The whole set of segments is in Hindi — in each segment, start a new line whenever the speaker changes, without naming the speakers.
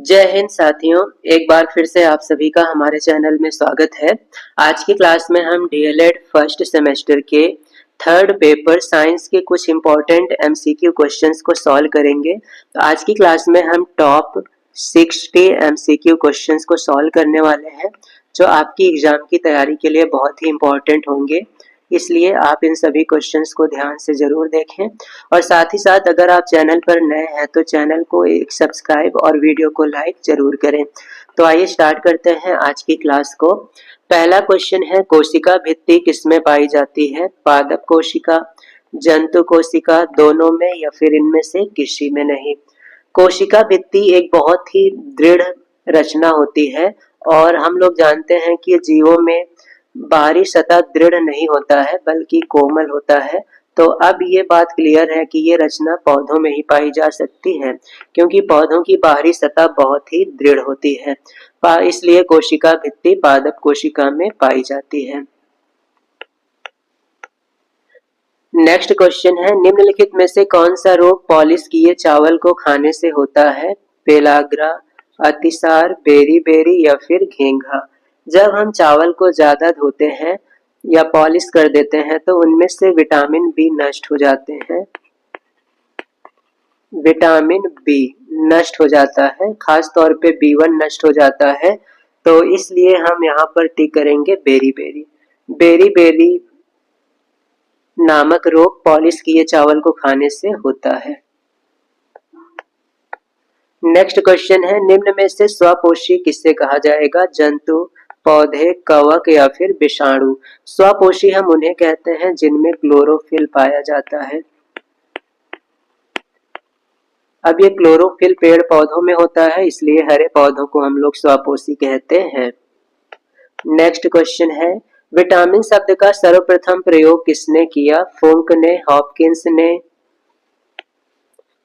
जय हिंद साथियों, एक बार फिर से आप सभी का हमारे चैनल में स्वागत है। आज की क्लास में हम डीएलएड फर्स्ट सेमेस्टर के थर्ड पेपर साइंस के कुछ इम्पोर्टेंट एमसीक्यू क्वेश्चंस को सॉल्व करेंगे। तो आज की क्लास में हम टॉप 60 एमसीक्यू क्वेश्चंस को सॉल्व करने वाले हैं, जो आपकी एग्जाम की तैयारी के लिए बहुत ही इम्पोर्टेंट होंगे। इसलिए आप इन सभी क्वेश्चंस को ध्यान से जरूर देखें और साथ ही साथ अगर आप चैनल पर नए हैं तो चैनल को एक सब्सक्राइब और वीडियो को लाइक जरूर करें। तो आइए स्टार्ट करते हैं आज की क्लास को। पहला क्वेश्चन है, कोशिका भित्ति किसमें पाई जाती है? पादप कोशिका, जंतु कोशिका, दोनों में या फिर इनमें से किसी में नहीं। कोशिका भित्ति एक बहुत ही दृढ़ रचना होती है और हम लोग जानते हैं कि जीवों में बाहरी सतह दृढ़ नहीं होता है बल्कि कोमल होता है। तो अब ये बात क्लियर है कि ये रचना पौधों में ही पाई जा सकती है, क्योंकि पौधों की बाहरी सतह बहुत ही दृढ़ होती है। इसलिए कोशिका भित्ति पादप कोशिका में पाई जाती है। नेक्स्ट क्वेश्चन है, निम्नलिखित में से कौन सा रोग पॉलिश किए चावल को खाने से होता है? पेलाग्रा, अतिसार, बेरी या फिर घेंघा। जब हम चावल को ज्यादा धोते हैं या पॉलिश कर देते हैं तो उनमें से विटामिन बी नष्ट हो जाते हैं। विटामिन बी नष्ट हो जाता है, खास तौर पे B1 नष्ट हो जाता है। तो इसलिए हम यहाँ पर टिक करेंगे बेरी नामक रोग पॉलिश किए चावल को खाने से होता है। नेक्स्ट क्वेश्चन है, निम्न में से स्वपोषी किससे कहा जाएगा? जंतु, पौधे, कवक या फिर विषाणु। स्वपोषी हम उन्हें कहते हैं जिनमें क्लोरोफिल पाया जाता है। अब ये क्लोरोफिल पेड़ पौधों में होता है, इसलिए हरे पौधों को हम लोग स्वपोषी कहते हैं। नेक्स्ट क्वेश्चन है, विटामिन शब्द का सर्वप्रथम प्रयोग किसने किया? फुंक ने, हॉपकिंस ने,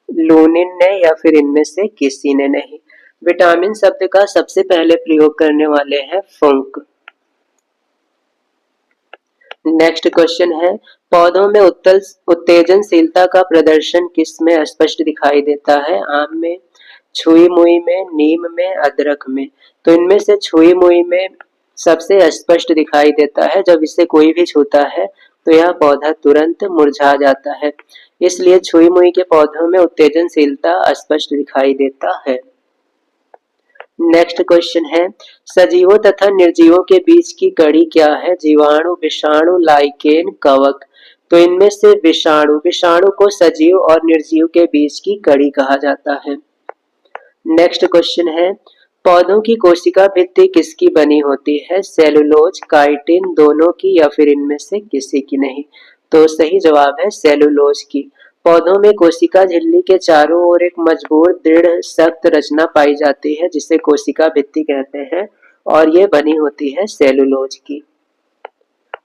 लूनिन ने या फिर इनमें से किसी ने नहीं। विटामिन शब्द का सबसे पहले प्रयोग करने वाले हैं फुंक। नेक्स्ट क्वेश्चन है, पौधों में उत्तेजनशीलता का प्रदर्शन किस में स्पष्ट दिखाई देता है? आम में, छुई मुई में, नीम में, अदरक में। तो इनमें से छुई मुई में सबसे स्पष्ट दिखाई देता है। जब इसे कोई भी छूता है तो यह पौधा तुरंत मुरझा जाता है, इसलिए छुई मुई के पौधों में उत्तेजनशीलता स्पष्ट दिखाई देता है। नेक्स्ट क्वेश्चन है, सजीवों तथा निर्जीवों के बीच की कड़ी क्या है? जीवाणु, विषाणु, लाइकेन, कवक। तो इनमें से विषाणु को सजीव और निर्जीव के बीच की कड़ी कहा जाता है। नेक्स्ट क्वेश्चन है, पौधों की कोशिका भित्ति किसकी बनी होती है? सेलुलोज, काइटिन, दोनों की या फिर इनमें से किसी की नहीं। तो सही जवाब है सेलुलोज की। पौधों में कोशिका झिल्ली के चारों ओर एक मजबूत, दृढ़, सख्त रचना पाई जाती है जिसे कोशिका भित्ति कहते हैं और ये बनी होती है सेलुलोज की।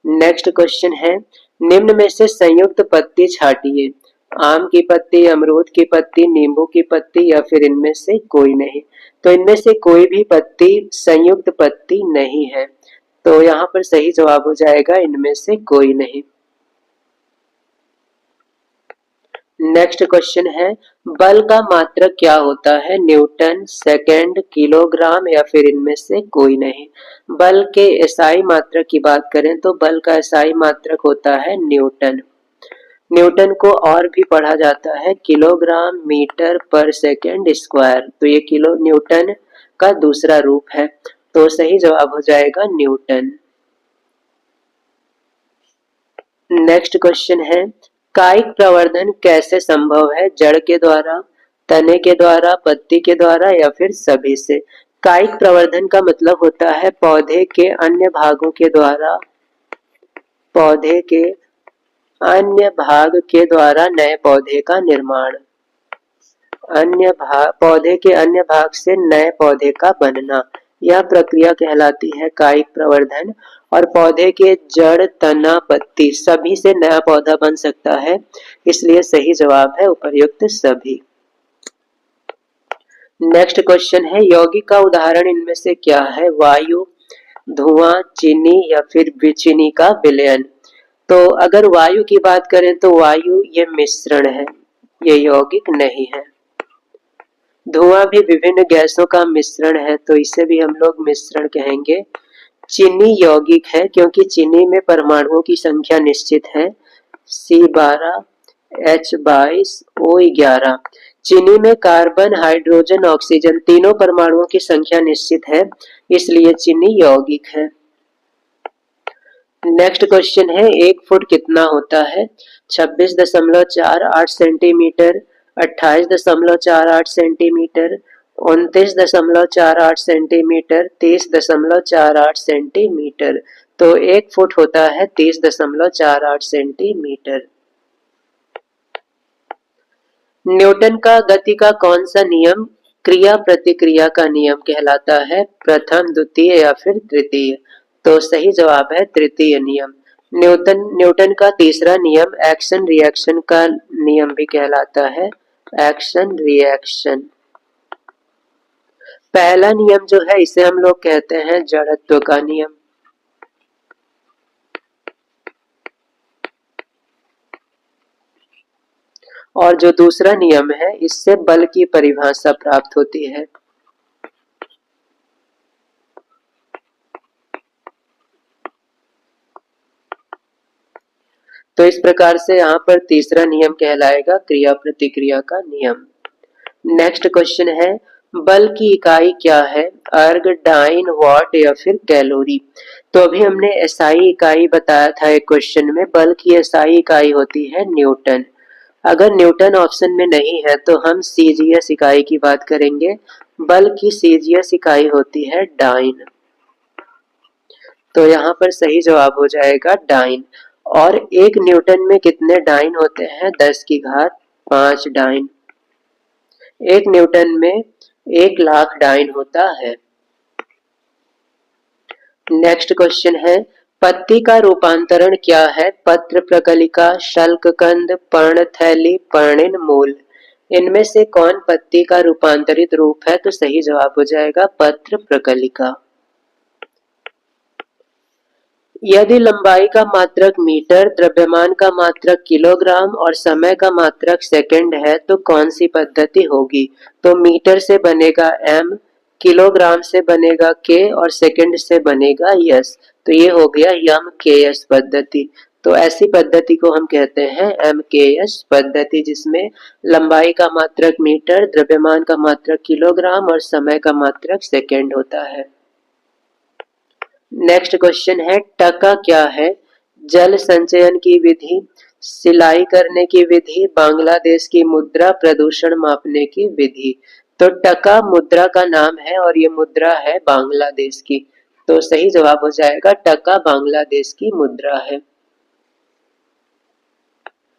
नेक्स्ट क्वेश्चन है, निम्न में से संयुक्त पत्ती छाटिए। आम की पत्ती, अमरूद की पत्ती, नींबू की पत्ती या फिर इनमें से कोई नहीं। तो इनमें से कोई भी पत्ती संयुक्त पत्ती नहीं है, तो यहाँ पर सही जवाब हो जाएगा इनमें से कोई नहीं। नेक्स्ट क्वेश्चन है, बल का मात्रक क्या होता है? न्यूटन, सेकंड, किलोग्राम या फिर इनमें से कोई नहीं। बल के एसआई मात्रक की बात करें तो बल का एसआई मात्रक होता है न्यूटन। न्यूटन को और भी पढ़ा जाता है किलोग्राम मीटर पर सेकंड स्क्वायर। तो ये किलो न्यूटन का दूसरा रूप है, तो सही जवाब हो जाएगा न्यूटन। नेक्स्ट क्वेश्चन है, कायिक प्रवर्धन कैसे संभव है? जड़ के द्वारा, तने के द्वारा, पत्ती के द्वारा या फिर सभी से। कायिक प्रवर्धन का मतलब होता है पौधे के अन्य भागों के द्वारा, पौधे के अन्य भाग के द्वारा नए पौधे का निर्माण, पौधे के अन्य भाग से नए पौधे का बनना, यह प्रक्रिया कहलाती है कायिक प्रवर्धन। और पौधे के जड़, तना, पत्ती सभी से नया पौधा बन सकता है, इसलिए सही जवाब है उपर्युक्त सभी। नेक्स्ट क्वेश्चन है, यौगिक का उदाहरण इनमें से क्या है? वायु, धुआं, चीनी या फिर विचीनी का विलयन। तो अगर वायु की बात करें तो वायु ये मिश्रण है, ये यौगिक नहीं है। धुआं भी विभिन्न गैसों का मिश्रण है, तो इसे भी हम लोग मिश्रण कहेंगे। चीनी यौगिक है क्योंकि चीनी में परमाणुओं की संख्या निश्चित है, C12 H22 O11। चीनी में कार्बन, हाइड्रोजन, ऑक्सीजन तीनों परमाणुओं की संख्या निश्चित है, इसलिए चीनी यौगिक है। नेक्स्ट क्वेश्चन है, 1 फुट कितना होता है? 26.48 सेंटीमीटर, 28.48 सेंटीमीटर, 29.48 सेंटीमीटर, 30.48 सेंटीमीटर। तो 1 फुट होता है 30.48 सेंटीमीटर। न्यूटन का गति का कौन सा नियम क्रिया प्रतिक्रिया का नियम कहलाता है? प्रथम, द्वितीय या फिर तृतीय? तो सही जवाब है तृतीय नियम। न्यूटन का तीसरा नियम एक्शन रिएक्शन का नियम भी कहलाता है, एक्शन रिएक्शन। पहला नियम जो है इसे हम लोग कहते हैं जड़त्व का नियम। और जो दूसरा नियम है इससे बल की परिभाषा प्राप्त होती है। तो इस प्रकार से यहाँ पर तीसरा नियम कहलाएगा क्रिया प्रतिक्रिया का नियम। नेक्स्ट क्वेश्चन है, बल की इकाई क्या है? अर्ग, डाइन, वॉट या फिर कैलोरी? तो अभी हमने एसआई इकाई बताया था एक क्वेश्चन में, बल की एसआई इकाई होती है न्यूटन। अगर न्यूटन ऑप्शन में नहीं है तो हम सीजीएस इकाई की बात करेंगे। बल की सीजीएस इकाई होती है डाइन। तो यहाँ पर सही जवाब हो जाएगा डाइन। और 1 न्यूटन में कितने डाइन होते हैं? 10⁵5 डाइन। 1 न्यूटन में 1,00,000 डाइन होता है। नेक्स्ट क्वेश्चन है, पत्ती का रूपांतरण क्या है? पत्र, प्रकलिका, शल्ककंद, पर्णथैली, पर्णिन, मूल। इनमें से कौन पत्ती का रूपांतरित रूप है? तो सही जवाब हो जाएगा पत्र प्रकलिका। यदि लंबाई का मात्रक मीटर, द्रव्यमान का मात्रक किलोग्राम और समय का मात्रक सेकंड है तो कौन सी पद्धति होगी? तो मीटर से बनेगा m, किलोग्राम से बनेगा k और सेकंड से बनेगा s। तो ये हो गया MKS पद्धति। तो ऐसी पद्धति को हम कहते हैं MKS पद्धति, जिसमें लंबाई का मात्रक मीटर, द्रव्यमान का मात्रक किलोग्राम और समय का मात्रक सेकंड होता है। नेक्स्ट क्वेश्चन है, टका क्या है? जल संचयन की विधि, सिलाई करने की विधि, बांग्लादेश की मुद्रा, प्रदूषण मापने की विधि। तो टका मुद्रा का नाम है और ये मुद्रा है बांग्लादेश की। तो सही जवाब हो जाएगा टका बांग्लादेश की मुद्रा है।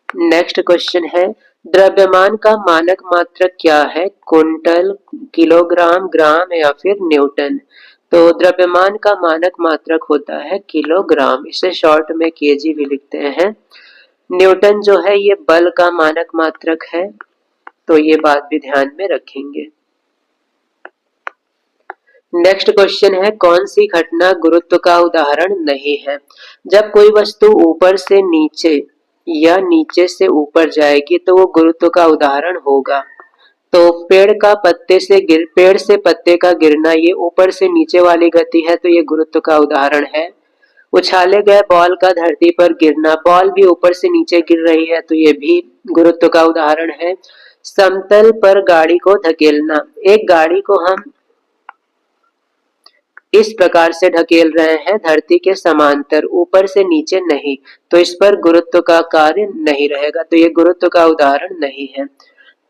नेक्स्ट क्वेश्चन है, द्रव्यमान का मानक मात्रक क्या है? क्विंटल, किलोग्राम, ग्राम या फिर न्यूटन? तो द्रव्यमान का मानक मात्रक होता है किलोग्राम, इसे शॉर्ट में केजी भी लिखते हैं। न्यूटन जो है ये बल का मानक मात्रक है, तो ये बात भी ध्यान में रखेंगे। नेक्स्ट क्वेश्चन है, कौन सी घटना गुरुत्व का उदाहरण नहीं है? जब कोई वस्तु ऊपर से नीचे या नीचे से ऊपर जाएगी तो वो गुरुत्व का उदाहरण होगा। तो पेड़ से पत्ते का गिरना ये ऊपर से नीचे वाली गति है, तो ये गुरुत्व का उदाहरण है। उछाले गए बॉल का धरती पर गिरना, बॉल भी ऊपर से नीचे गिर रही है, तो ये भी गुरुत्व का उदाहरण है। समतल पर गाड़ी को धकेलना, एक गाड़ी को हम इस प्रकार से ढकेल रहे हैं धरती के समांतर, ऊपर से नीचे नहीं, तो इस पर गुरुत्व का कार्य नहीं रहेगा, तो ये गुरुत्व का उदाहरण नहीं है।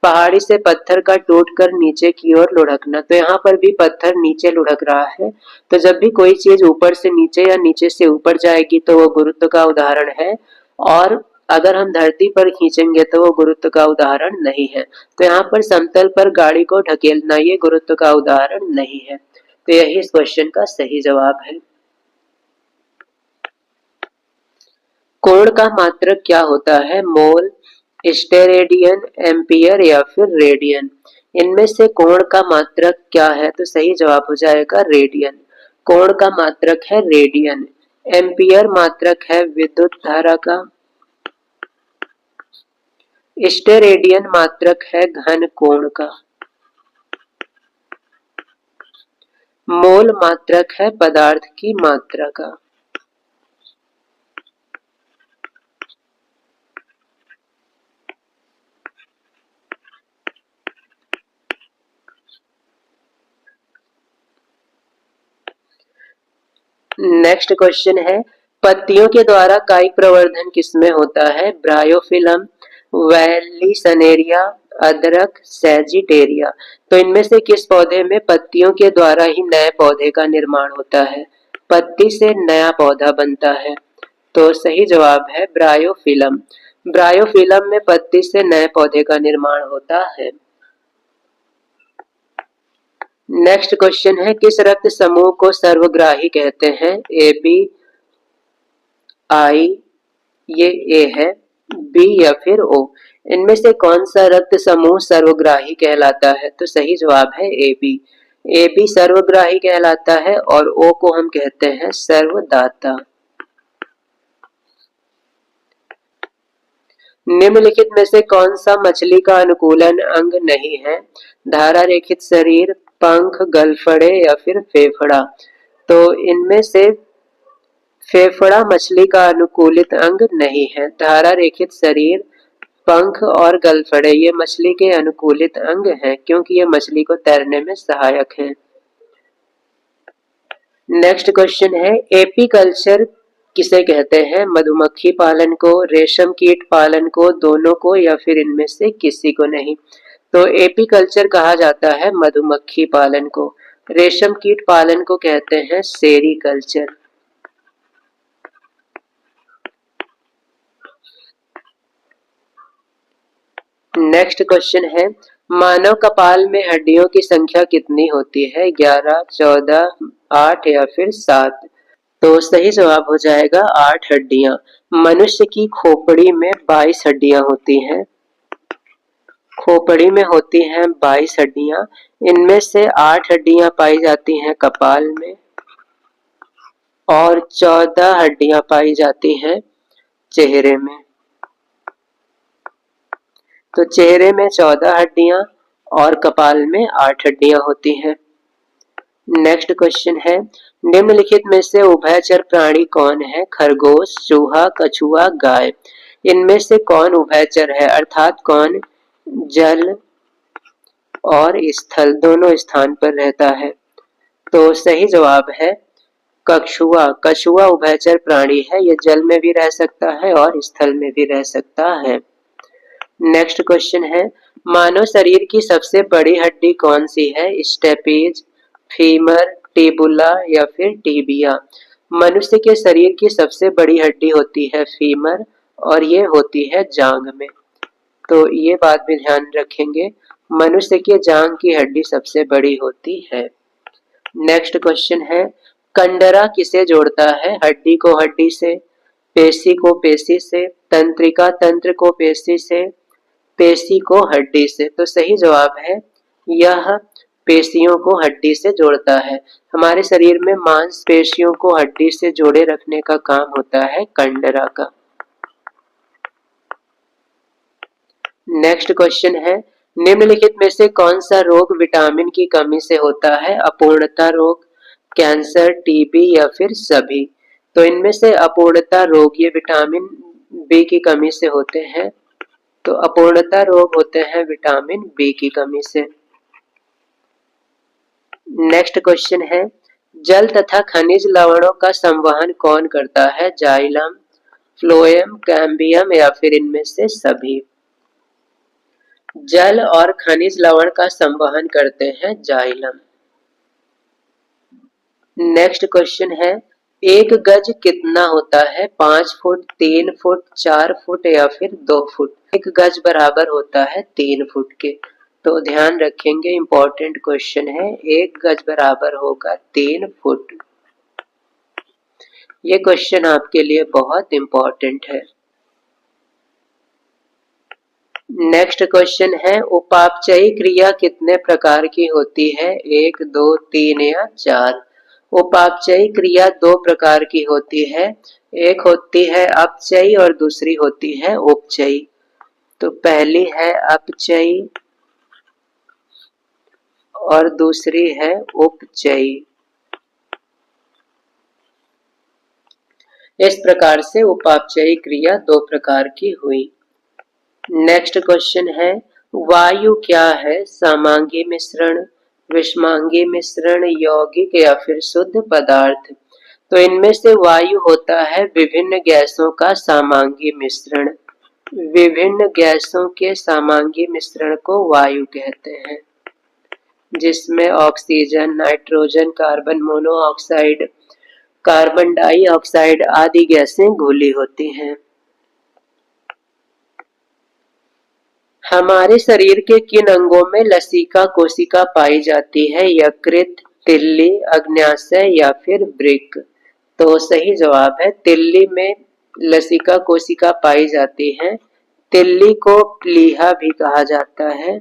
पहाड़ी से पत्थर का टूटकर नीचे की ओर लुढ़कना, तो यहाँ पर भी पत्थर नीचे लुढ़क रहा है। तो जब भी कोई चीज ऊपर से नीचे या नीचे से ऊपर जाएगी तो वो गुरुत्व का उदाहरण है, और अगर हम धरती पर खींचेंगे तो वो गुरुत्व का उदाहरण नहीं है। तो यहाँ पर समतल पर गाड़ी को ढकेलना ये गुरुत्व का उदाहरण नहीं है। तो यही इस क्वेश्चन का सही जवाब है। कोण का मात्रक क्या होता है? मोल, स्टेरेडियन, एम्पियर या फिर रेडियन? इनमें से कोण का मात्रक क्या है? तो सही जवाब हो जाएगा रेडियन। कोण का मात्रक है रेडियन। एम्पियर मात्रक है विद्युत धारा का। स्टेरेडियन मात्रक है घन कोण का। मोल मात्रक है पदार्थ की मात्रा का। नेक्स्ट क्वेश्चन है, पत्तियों के द्वारा कायिक प्रवर्धन किसमें होता है? ब्रायोफिलम, वैलिसनेरिया, अदरक, सैजिटेरिया। तो इनमें से किस पौधे में पत्तियों के द्वारा ही नए पौधे का निर्माण होता है? पत्ती से नया पौधा बनता है। तो सही जवाब है ब्रायोफिलम। ब्रायोफिलम में पत्ती से नए पौधे का निर्माण होता है। नेक्स्ट क्वेश्चन है, किस रक्त समूह को सर्वग्राही कहते हैं? ए, बी, आई, ये ए है, बी या फिर ओ। इनमें से कौन सा रक्त समूह सर्वग्राही कहलाता है? तो सही जवाब है ए बी। ए बी सर्वग्राही कहलाता है और ओ को हम कहते हैं सर्वदाता। निम्नलिखित में से कौन सा मछली का अनुकूलन अंग नहीं है? धारा रेखित शरीर, पंख, गलफड़े या फिर फेफड़ा। तो इनमें से फेफड़ा मछली का अनुकूलित अंग नहीं है। धारा रेखित शरीर, पंख और गलफड़े ये मछली के अनुकूलित अंग हैं क्योंकि ये मछली को तैरने में सहायक हैं। नेक्स्ट क्वेश्चन है, एपीकल्चर किसे कहते हैं? मधुमक्खी पालन को, रेशम कीट पालन को, दोनों को या फिर इनमें से किसी को नहीं? तो एपीकल्चर कहा जाता है मधुमक्खी पालन को। रेशम कीट पालन को कहते हैं सेरीकल्चर। नेक्स्ट क्वेश्चन है, मानव कपाल में हड्डियों की संख्या कितनी होती है? 11, 14, 8 या फिर 7? तो सही जवाब हो जाएगा 8 हड्डियां। मनुष्य की खोपड़ी में 22 हड्डियां होती हैं। खोपड़ी में होती हैं 22 हड्डियां। इनमें से 8 हड्डियां पाई जाती हैं कपाल में और 14 हड्डियां पाई जाती हैं चेहरे में। तो चेहरे में 14 हड्डियां और कपाल में 8 हड्डियां होती हैं। नेक्स्ट क्वेश्चन है, निम्नलिखित में से उभयचर प्राणी कौन है? खरगोश, चूहा, कछुआ, गाय। इनमें से कौन उभयचर है अर्थात कौन जल और स्थल दोनों स्थान पर रहता है? तो सही जवाब है कछुआ। कछुआ उभयचर प्राणी है, यह जल में भी रह सकता है और स्थल में भी रह सकता है। नेक्स्ट क्वेश्चन है, मानव शरीर की सबसे बड़ी हड्डी कौन सी है? स्टेपीज, फीमर, टिबुला या फिर टिबिया। मनुष्य के शरीर की सबसे बड़ी हड्डी होती है फीमर और ये होती है जांघ में। तो ये बात भी ध्यान रखेंगे, मनुष्य के जांघ की हड्डी सबसे बड़ी होती है। नेक्स्ट क्वेश्चन है, कंडरा किसे जोड़ता है? हड्डी को हड्डी से, पेशी को पेशी से, तंत्रिका तंत्र को पेशी से, पेशी को हड्डी से। तो सही जवाब है यह पेशियों को हड्डी से जोड़ता है। हमारे शरीर में मांसपेशियों को हड्डी से जोड़े रखने का काम होता है कंडरा का। नेक्स्ट क्वेश्चन है, निम्नलिखित में से कौन सा रोग विटामिन की कमी से होता है? अपूर्णता रोग, कैंसर, टीबी या फिर सभी? तो इनमें से अपूर्णता रोग ये विटामिन बी की कमी से होते हैं। तो अपूर्णता रोग होते हैं विटामिन बी की कमी से। नेक्स्ट क्वेश्चन है, जल तथा खनिज लवणों का संवहन कौन करता है? जाइलम, फ्लोएम, कैम्बियम या फिर इनमें से सभी? जल और खनिज लवण का संवहन करते हैं जाइलम। नेक्स्ट क्वेश्चन है, एक गज कितना होता है? 5 फुट, 3 फुट, 4 फुट या फिर 2 फुट? एक गज बराबर होता है 3 फुट के। तो ध्यान रखेंगे, इंपॉर्टेंट क्वेश्चन है, एक गज बराबर होगा 3 फुट। ये क्वेश्चन आपके लिए बहुत इंपॉर्टेंट है। नेक्स्ट क्वेश्चन है, उपापचयी क्रिया कितने प्रकार की होती है? 1, 2, 3 या 4? उपापचयी क्रिया 2 प्रकार की होती है, एक होती है अपचयी और दूसरी होती है उपचयी। तो पहली है अपचयी और दूसरी है उपचयी। इस प्रकार से उपापचयी क्रिया दो प्रकार की हुई। नेक्स्ट क्वेश्चन है, वायु क्या है? समांगी मिश्रण, विषमांगी मिश्रण, यौगिक या फिर शुद्ध पदार्थ? तो इनमें से वायु होता है विभिन्न गैसों का समांगी मिश्रण। विभिन्न गैसों के समांगी मिश्रण को वायु कहते हैं, जिसमें oxygen, nitrogen, carbon monoxide, carbon dioxide आदि गैसें घुली होती हैं। हमारे शरीर के किन अंगों में लसिका कोशिका पाई जाती है? यकृत, तिल्ली, अग्न्याशय या फिर वृक्क? तो सही जवाब है तिल्ली में लसिका कोशिका पाई जाती है। तिल्ली को प्लीहा भी कहा जाता है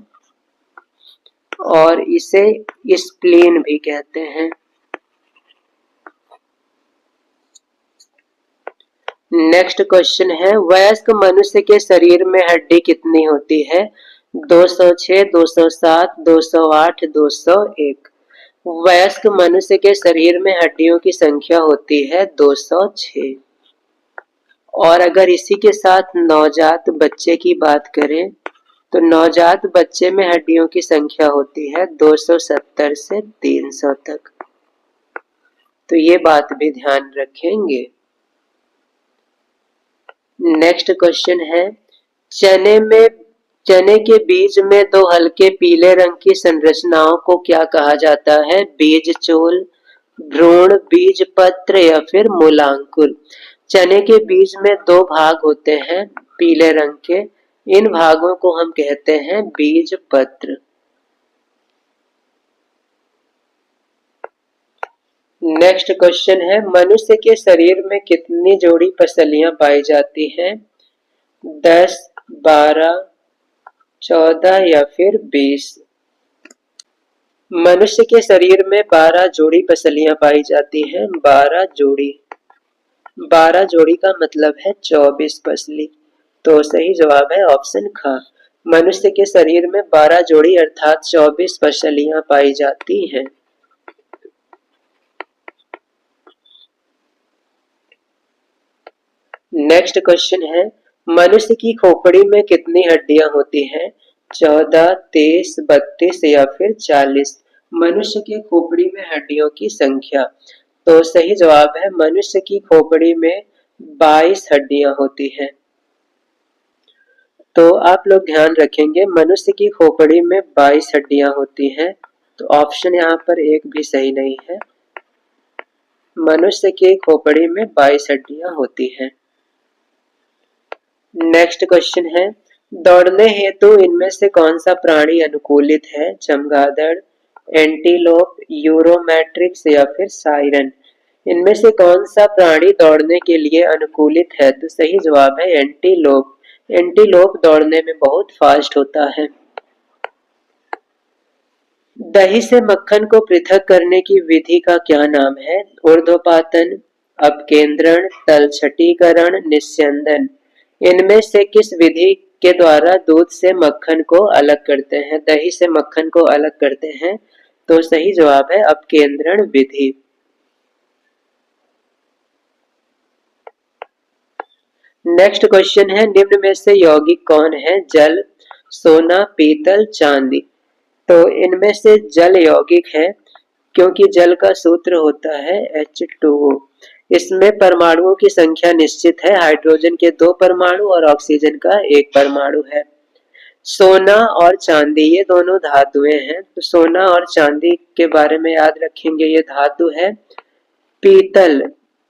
और इसे स्प्लीन भी कहते हैं। नेक्स्ट क्वेश्चन है, वयस्क मनुष्य के शरीर में हड्डी कितनी होती है? 206, 207, 208, 201। वयस्क मनुष्य के शरीर में हड्डियों की संख्या होती है 206। और अगर इसी के साथ नवजात बच्चे की बात करें तो नवजात बच्चे में हड्डियों की संख्या होती है 270 से 300 तक। तो ये बात भी ध्यान रखेंगे। नेक्स्ट क्वेश्चन है, चने के बीज में दो हल्के पीले रंग की संरचनाओं को क्या कहा जाता है? बीज चोल, भ्रूण, बीज पत्र या फिर मूलांकुर? चने के बीज में दो भाग होते हैं पीले रंग के, इन भागों को हम कहते हैं बीज पत्र। नेक्स्ट क्वेश्चन है, मनुष्य के शरीर में कितनी जोड़ी पसलियां पाई जाती हैं? 10, 12, 14 या फिर 20? मनुष्य के शरीर में 12 जोड़ी पसलियां पाई जाती हैं। 12 जोड़ी, 12 जोड़ी का मतलब है 24 पसली। तो सही जवाब है ऑप्शन ख। मनुष्य के शरीर में 12 जोड़ी अर्थात 24 पसलियां पाई जाती हैं। नेक्स्ट क्वेश्चन है, मनुष्य की खोपड़ी में कितनी हड्डियां होती हैं? 14, 23, 32 या फिर 40? मनुष्य की खोपड़ी में हड्डियों की संख्या, तो सही जवाब है मनुष्य की खोपड़ी में 22 हड्डियां होती हैं। तो आप लोग ध्यान रखेंगे मनुष्य की खोपड़ी में 22 हड्डियां होती हैं। तो ऑप्शन यहाँ पर एक भी सही नहीं है। मनुष्य की खोपड़ी में 22 हड्डियां होती हैं। नेक्स्ट क्वेश्चन है, दौड़ने हेतु इनमें से कौन सा प्राणी अनुकूलित है? चमगादड़, एंटीलोप, यूरोमेट्रिक्स या फिर साइरन? इनमें से कौन सा प्राणी दौड़ने के लिए अनुकूलित है? तो सही जवाब है एंटीलोप। एंटीलोप दौड़ने में बहुत फास्ट होता है। दही से मक्खन को पृथक करने की विधि का क्या नाम है? ऊर्ध्वपातन, अपकेंद्रण, तलछटीकरण, निस्यंदन? इनमें से किस विधि के द्वारा दूध से मक्खन को अलग करते हैं, दही से मक्खन को अलग करते हैं? तो सही जवाब है अपकेंद्रण विधि। नेक्स्ट क्वेश्चन है, निम्न में से यौगिक कौन है? जल, सोना, पीतल, चांदी? तो इनमें से जल यौगिक है, क्योंकि जल का सूत्र होता है H2O। इसमें परमाणुओं की संख्या निश्चित है, हाइड्रोजन के 2 परमाणु और ऑक्सीजन का 1 परमाणु है। सोना और चांदी ये दोनों धातुएं हैं, तो सोना और चांदी के बारे में याद रखेंगे, ये धातु है। पीतल,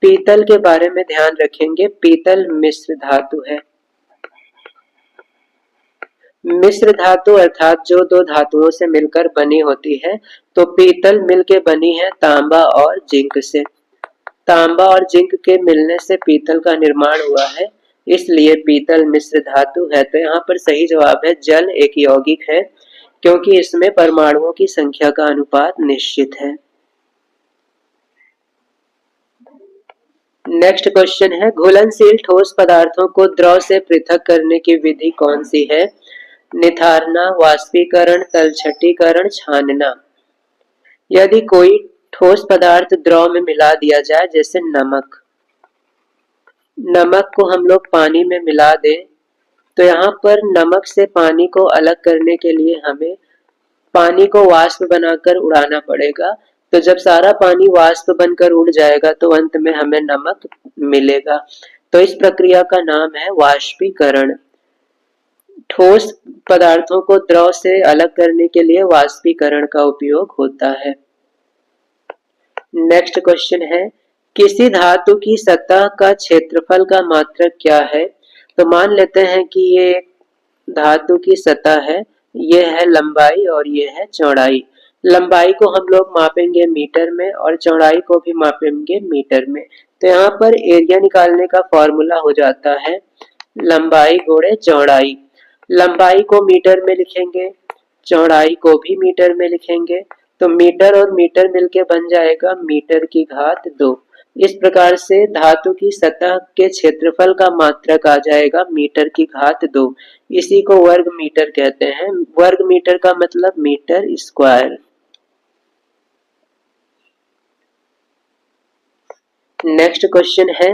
पीतल के बारे में ध्यान रखेंगे, पीतल मिश्र धातु है। मिश्र धातु अर्थात जो दो धातुओं से मिलकर बनी होती है, तो पीतल मिलके बनी है तांबा और जिंक से। तांबा और जिंक के मिलने से पीतल का निर्माण हुआ है, इसलिए पीतल मिश्र धातु है। तो यहाँ पर सही जवाब है जल एक यौगिक है, क्योंकि इसमें परमाणुओं की संख्या का अनुपात निश्चित है। नेक्स्ट क्वेश्चन है, घुलनशील ठोस पदार्थों को द्रव से पृथक करने की विधि कौन सी है? निथारना, वाष्पीकरण, तलछटीकरण, छानना? यदि कोई ठोस पदार्थ द्रव में मिला दिया जाए, जैसे नमक, नमक को हम लोग पानी में मिला दें तो यहाँ पर नमक से पानी को अलग करने के लिए हमें पानी को वाष्प बनाकर उड़ाना पड़ेगा। तो जब सारा पानी वाष्प बनकर उड़ जाएगा तो अंत में हमें नमक मिलेगा। तो इस प्रक्रिया का नाम है वाष्पीकरण। ठोस पदार्थों को द्रव से अलग करने के लिए वाष्पीकरण का उपयोग होता है। नेक्स्ट क्वेश्चन है, किसी धातु की सतह का क्षेत्रफल का मात्रक क्या है? तो मान लेते हैं कि ये धातु की सतह है, ये है लंबाई और ये है चौड़ाई। लंबाई को हम लोग मापेंगे मीटर में और चौड़ाई को भी मापेंगे मीटर में। तो यहाँ पर एरिया निकालने का फॉर्मूला हो जाता है लंबाई गुणे चौड़ाई। लंबाई को मीटर में लिखेंगे, चौड़ाई को भी मीटर में लिखेंगे, तो मीटर और मीटर मिलके बन जाएगा मीटर की घात 2। इस प्रकार से धातु की सतह के क्षेत्रफल का मात्रक आ जाएगा मीटर की घात 2। इसी को वर्ग मीटर कहते हैं। वर्ग मीटर का मतलब मीटर स्क्वायर। नेक्स्ट क्वेश्चन है,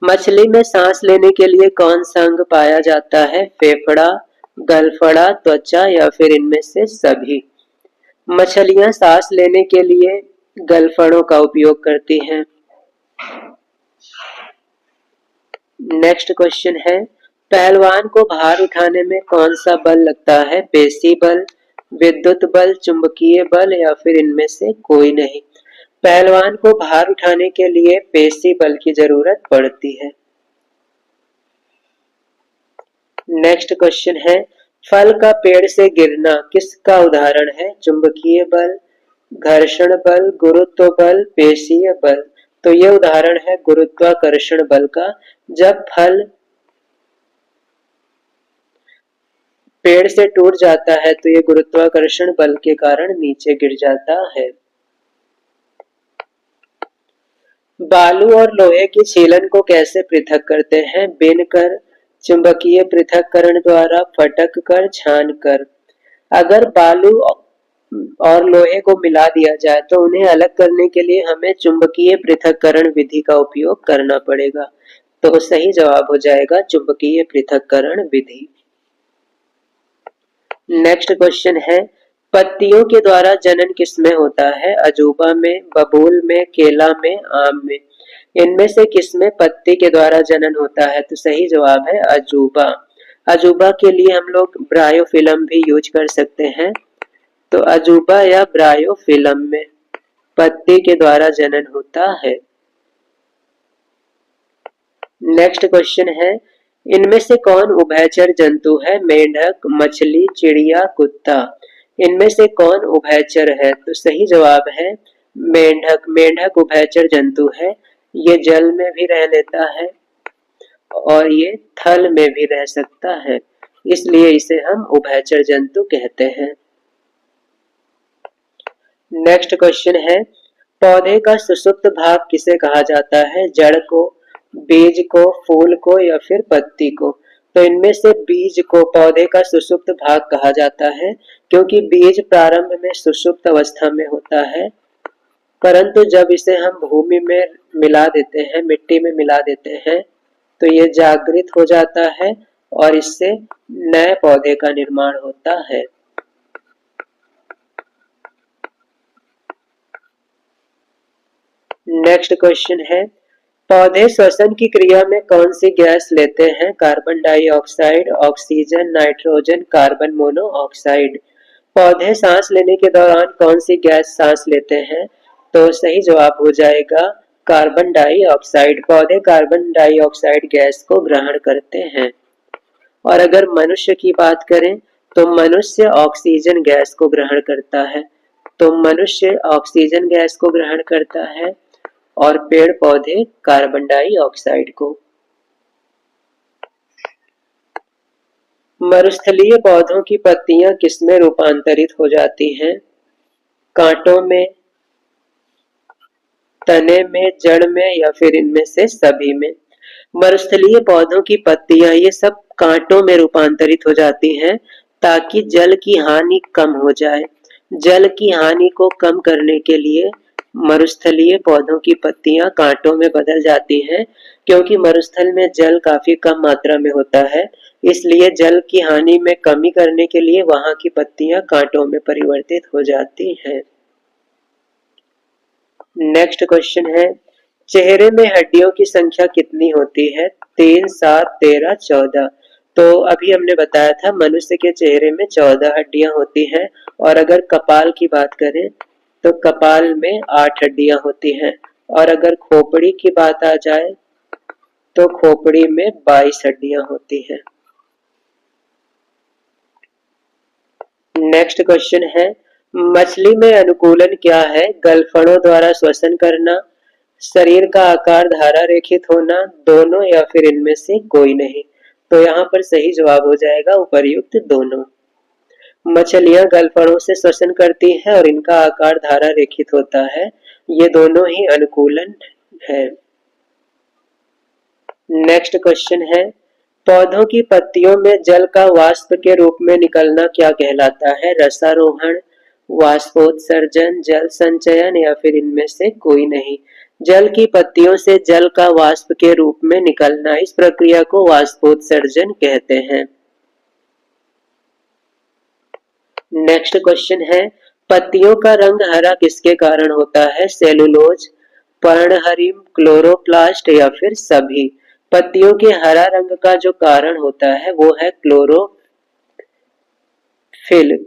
मछली में सांस लेने के लिए कौन सा अंग पाया जाता है? फेफड़ा, गलफड़ा, त्वचा या फिर इनमें से सभी? मछलियां सांस लेने के लिए गलफड़ों का उपयोग करती हैं। नेक्स्ट क्वेश्चन है, पहलवान को भार उठाने में कौन सा बल लगता है? पेशी बल, विद्युत बल, चुंबकीय बल या फिर इनमें से कोई नहीं? पहलवान को भार उठाने के लिए पेशी बल की जरूरत पड़ती है। नेक्स्ट क्वेश्चन है, फल का पेड़ से गिरना किसका उदाहरण है? चुंबकीय बल, घर्षण बल, गुरुत्व बल, पेशीय बल। तो ये उदाहरण है गुरुत्वाकर्षण बल का। जब फल पेड़ से टूट जाता है तो ये गुरुत्वाकर्षण बल के कारण नीचे गिर जाता है। बालू और लोहे की छीलन को कैसे पृथक करते हैं? बिन कर, चुंबकीय पृथक्करण द्वारा, फटक कर, छान कर। अगर बालू और लोहे को मिला दिया जाए तो उन्हें अलग करने के लिए हमें चुंबकीय पृथक्करण विधि का उपयोग करना पड़ेगा। तो सही जवाब हो जाएगा चुंबकीय पृथक्करण विधि। नेक्स्ट क्वेश्चन है, पत्तियों के द्वारा जनन किसमें होता है? अजूबा में, बबूल में, केला में, आम में। इनमें से किसमें पत्ती के द्वारा जनन होता है? तो सही जवाब है अजूबा। अजूबा के लिए हम लोग ब्रायोफिल्म भी यूज कर सकते हैं। तो अजूबा या ब्रायोफिल्म में पत्ती के द्वारा जनन होता है। नेक्स्ट क्वेश्चन है, इनमें से कौन उभयचर जंतु है? मेंढक, मछली, चिड़िया, कुत्ता। इनमें से कौन उभयचर है? तो सही जवाब है मेंढक। मेंढक उभयचर जंतु है। ये जल में भी रह लेता है और ये थल में भी रह सकता है, इसलिए इसे हम उभयचर जंतु कहते हैं। नेक्स्ट क्वेश्चन है, पौधे का सुषुप्त भाग किसे कहा जाता है? जड़ को, बीज को, फूल को या फिर पत्ती को? तो इनमें से बीज को पौधे का सुषुप्त भाग कहा जाता है, क्योंकि बीज प्रारंभ में सुषुप्त अवस्था में होता है, परंतु जब इसे हम भूमि में मिला देते हैं, मिट्टी में मिला देते हैं, तो ये जागृत हो जाता है और इससे नए पौधे का निर्माण होता है। नेक्स्ट क्वेश्चन है, पौधे श्वसन की क्रिया में कौन सी गैस लेते हैं? Carbon dioxide, oxygen, nitrogen, carbon monoxide. पौधे सांस लेने के दौरान कौन सी गैस सांस लेते हैं? तो सही जवाब हो जाएगा कार्बन डाइऑक्साइड। पौधे कार्बन डाइऑक्साइड गैस को ग्रहण करते हैं। और अगर मनुष्य की बात करें तो मनुष्य ऑक्सीजन गैस को ग्रहण करता है। तो मनुष्य ऑक्सीजन गैस को ग्रहण करता है और पेड़ पौधे कार्बन डाइऑक्साइड को। मरुस्थलीय पौधों की पत्तियां किसमें रूपांतरित हो जाती हैं? कांटों में, तने में, जड़ में या फिर इनमें से सभी में? मरुस्थलीय पौधों की पत्तियां ये सब कांटों में रूपांतरित हो जाती हैं ताकि जल की हानि कम हो जाए। जल की हानि को कम करने के लिए मरुस्थलीय पौधों की पत्तियां कांटों में बदल जाती हैं क्योंकि मरुस्थल में जल काफी कम मात्रा में होता है, इसलिए जल की हानि में कमी करने के लिए वहां की पत्तियां कांटों में परिवर्तित हो जाती हैं। नेक्स्ट क्वेश्चन है, चेहरे में हड्डियों की संख्या कितनी होती है? 3, 7, 13, 14। तो अभी हमने बताया था मनुष्य के चेहरे में 14 हड्डियां होती हैं और अगर कपाल की बात करें तो कपाल में 8 हड्डियां होती हैं और अगर खोपड़ी की बात आ जाए तो खोपड़ी में 22 हड्डियां होती हैं। नेक्स्ट क्वेश्चन है, मछली में अनुकूलन क्या है? गलफड़ों द्वारा श्वसन करना, शरीर का आकार धारा रेखित होना, दोनों या फिर इनमें से कोई नहीं। तो यहाँ पर सही जवाब हो जाएगा उपर्युक्त दोनों। मछलियां गलफड़ों से श्वसन करती हैं और इनका आकार धारा रेखित होता है, ये दोनों ही अनुकूलन है। नेक्स्ट क्वेश्चन है, पौधों की पत्तियों में जल का वाष्प के रूप में निकलना क्या कहलाता है? रसारोहण, वाष्पोत्सर्जन, जल संचयन या फिर इनमें से कोई नहीं। जल की पत्तियों से जल का वाष्प के रूप में निकलना, इस प्रक्रिया को वाष्पोत्सर्जन कहते हैं। नेक्स्ट क्वेश्चन है, पत्तियों का रंग हरा किसके कारण होता है? सेलुलोज, पर्णहरिम, क्लोरोप्लास्ट या फिर सभी। पत्तियों के हरा रंग का जो कारण होता है वो है क्लोरोफिल।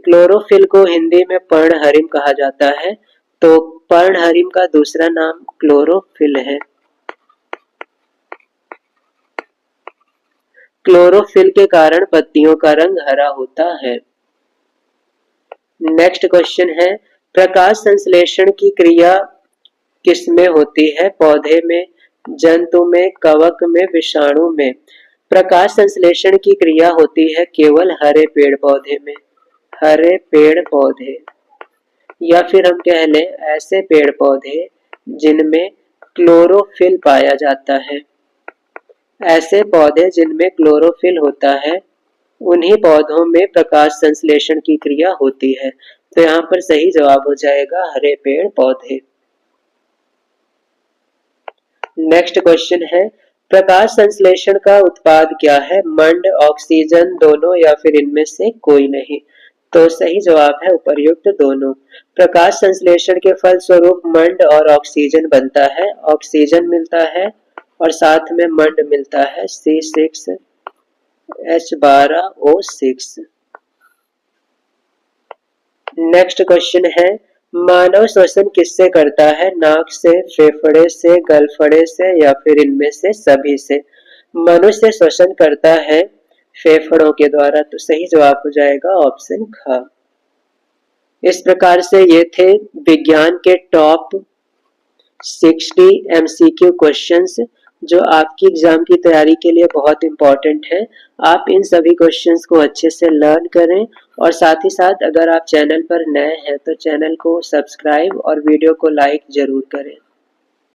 क्लोरोफिल को हिंदी में पर्णहरिम कहा जाता है, तो पर्णहरिम का दूसरा नाम क्लोरोफिल है। क्लोरोफिल के कारण पत्तियों का रंग हरा होता है। नेक्स्ट क्वेश्चन है, प्रकाश संश्लेषण की क्रिया किसमें होती है? पौधे में, जंतु में, कवक में, विषाणु में। प्रकाश संश्लेषण की क्रिया होती है केवल हरे पेड़ पौधे में। हरे पेड़ पौधे या फिर हम कह लें ऐसे पेड़ पौधे जिनमें क्लोरोफिल पाया जाता है। ऐसे पौधे जिनमें क्लोरोफिल होता है उन्हीं पौधों में प्रकाश संश्लेषण की क्रिया होती है। तो यहाँ पर सही जवाब हो जाएगा हरे पेड़ पौधे। नेक्स्ट क्वेश्चन है, प्रकाश संश्लेषण का उत्पाद क्या है? मंड, ऑक्सीजन, दोनों या फिर इनमें से कोई नहीं। तो सही जवाब है उपर्युक्त दोनों। प्रकाश संश्लेषण के फलस्वरूप मंड और ऑक्सीजन बनता है। ऑक्सीजन मिलता है और साथ में मंड मिलता है C6H12O6। नेक्स्ट क्वेश्चन है, मानव श्वसन किससे करता है? नाक से, फेफड़े से, गलफड़े से या फिर इनमें से सभी से। मनुष्य श्वसन करता है फेफड़ों के द्वारा, तो सही जवाब हो जाएगा ऑप्शन ख। इस प्रकार से ये थे विज्ञान के टॉप 60 MCQ क्वेश्चंस जो आपकी एग्जाम की तैयारी के लिए बहुत इंपॉर्टेंट है। आप इन सभी क्वेश्चंस को अच्छे से लर्न करें और साथ ही साथ अगर आप चैनल पर नए हैं तो चैनल को सब्सक्राइब और वीडियो को लाइक जरूर करें।